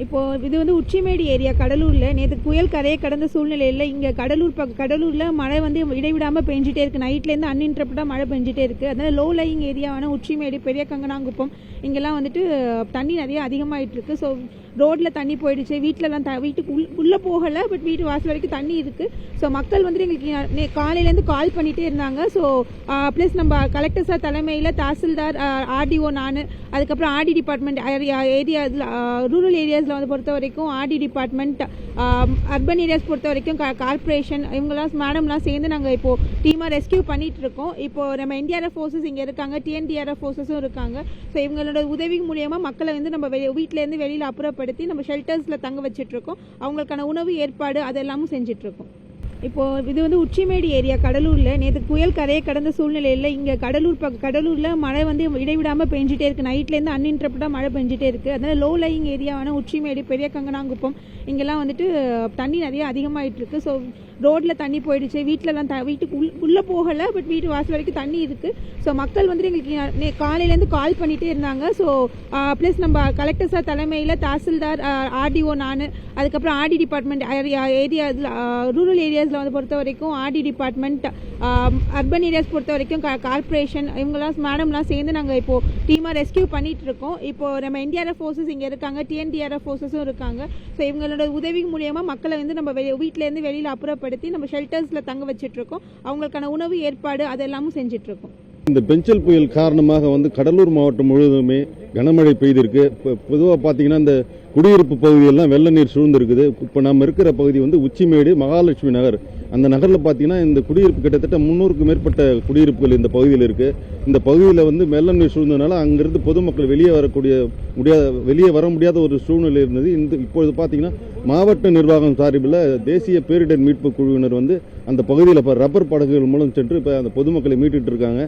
இப்போ இது வந்து உச்சிமேடு ஏரியா கடலூரில் நேற்று புயல் கரையை கடந்த சூழ்நிலையில் இங்கே கடலூரில் மழை வந்து இடைவிடாமல் பெஞ்சிட்டே இருக்குது. நைட்லேருந்து அன்இன்டரப்டாக மழை பெஞ்சிட்டே இருக்குது. அதனால் லோ லையிங் ஏரியாவான உச்சிமேடு பெரிய கங்கனாங்குப்பம் இங்கெல்லாம் வந்துட்டு தண்ணி நிறைய அதிகமாகிட்டு இருக்குது. ஸோ ரோட்டில் தண்ணி போயிடுச்சு. வீட்டுக்கு உள்ளே போகலை, பட் வீட்டு வாசல் வரைக்கும் தண்ணி இருக்குது. ஸோ மக்கள் வந்துட்டு எங்களுக்கு காலையிலேருந்து கால் பண்ணிகிட்டே இருந்தாங்க. ஸோ ப்ளஸ் நம்ம கலெக்டர் சார் தலைமையில் தாசில்தார், ஆர்டிஓ, நான், அதுக்கப்புறம் ஆர்டி டிபார்ட்மெண்ட் ஏரியாஸில் ரூரல் ஏரியாஸில் வந்து பொறுத்த வரைக்கும் ஆர்டி டிபார்ட்மெண்ட், அர்பன் ஏரியாஸ் பொறுத்த வரைக்கும் கார்பரேஷன் இவங்கெல்லாம் மேடம்லாம் சேர்ந்து நாங்கள் இப்போது டீமாக ரெஸ்கியூ பண்ணிகிட்டு இருக்கோம். இப்போது நம்ம என்டிஆர்எஃப் ஃபோர்ஸஸ் இங்கே இருக்காங்க, டிஎன்டிஆர்எஃப் ஃபோர்ஸஸும் இருக்காங்க. ஸோ இவங்களோட உதவி மூலியமாக மக்களை வந்து நம்ம வீட்டிலேருந்து வெளியில் அப்புறப்படுத்தி நம்ம ஷெல்டர்ஸில் தங்க வச்சிட்ருக்கோம். அவங்களுக்கான உணவு ஏற்பாடு அதெல்லாமும் செஞ்சிட்ருக்கோம். இப்போது இது வந்து உச்சிமேடு ஏரியா கடலூரில் நேற்று புயல் கரையை கடந்த சூழ்நிலையில் இங்கே கடலூரில் மழை வந்து இடைவிடாமல் பெஞ்சிட்டே இருக்குது. நைட்லேருந்து அன்இன்டரப்டாக மழை பெஞ்சிட்டே இருக்குது. அதனால் லோ லையிங் ஏரியாவான உச்சிமேடு பெரிய கங்கனாங்குப்பம் இங்கெல்லாம் வந்துட்டு தண்ணி நிறைய அதிகமாகிட்டு இருக்குது. ஸோ ரோட்டில் தண்ணி போயிடுச்சு. வீட்டுக்கு உள்ளே போகலை, பட் வீட்டு வாசல் வரைக்கும் தண்ணி இருக்குது. ஸோ மக்கள் வந்துட்டு எங்களுக்கு காலையிலேருந்து கால் பண்ணிகிட்டே இருந்தாங்க. ஸோ ப்ளஸ் நம்ம கலெக்டர் சார் தலைமையில் தாசில்தார், ஆர்டிஓ, நான், அதுக்கப்புறம் ஆர்டி டிபார்ட்மெண்ட் ஏரியாஸில் ரூரல் ஏரியாஸில் வந்து பொறுத்த வரைக்கும் ஆர்டி டிபார்ட்மெண்ட், அர்பன் ஏரியாஸ் பொறுத்த வரைக்கும் கார்பரேஷன் இவங்கெல்லாம் மேடம்லாம் சேர்ந்து நாங்கள் இப்போது டீமாக ரெஸ்கியூ பண்ணிகிட்டு இருக்கோம். இப்போது நம்ம என்டிஆர்எஃப் ஃபோர்ஸஸ் இங்கே இருக்காங்க, டிஎன்டிஆர்எஃப் ஃபோர்ஸஸும் இருக்காங்க. ஸோ இவங்களோட உதவி மூலியமாக மக்களை வந்து நம்ம வீட்டிலேருந்து வெளியில் அப்புறப்படுத்தி நம்ம ஷெல்டர்ஸில் தங்க வச்சிட்ருக்கோம். அவங்களுக்கான உணவு ஏற்பாடு அதெல்லாமும் செஞ்சிட்ருக்கோம். இந்த பெஞ்சல் புயல் காரணமாக வந்து கடலூர் மாவட்டம் முழுவதுமே கனமழை பெய்திருக்கு. இப்போ பொதுவாக பார்த்தீங்கன்னா இந்த குடியிருப்பு பகுதியெல்லாம் வெள்ள நீர் சூழ்ந்திருக்குது. இப்போ நம்ம இருக்கிற பகுதி வந்து உச்சிமேடு மகாலட்சுமி நகர். அந்த நகரில் பார்த்தீங்கன்னா இந்த குடியிருப்பு கிட்டத்தட்ட 300க்கும் மேற்பட்ட குடியிருப்புகள் இந்த பகுதியில் இருக்குது. இந்த பகுதியில் வந்து வெள்ள நீர் சூழ்ந்ததுனால அங்கிருந்து பொதுமக்கள் வெளியே வர முடியாத ஒரு சூழ்நிலை இருந்தது. இப்பொழுது பார்த்தீங்கன்னா மாவட்ட நிர்வாகம் சார்பில் தேசிய பேரிடர் மீட்பு குழுவினர் வந்து அந்த பகுதியில் ரப்பர் படகுகள் மூலம் சென்று இப்போ அந்த பொதுமக்களை மீட்டுட்டு இருக்காங்க.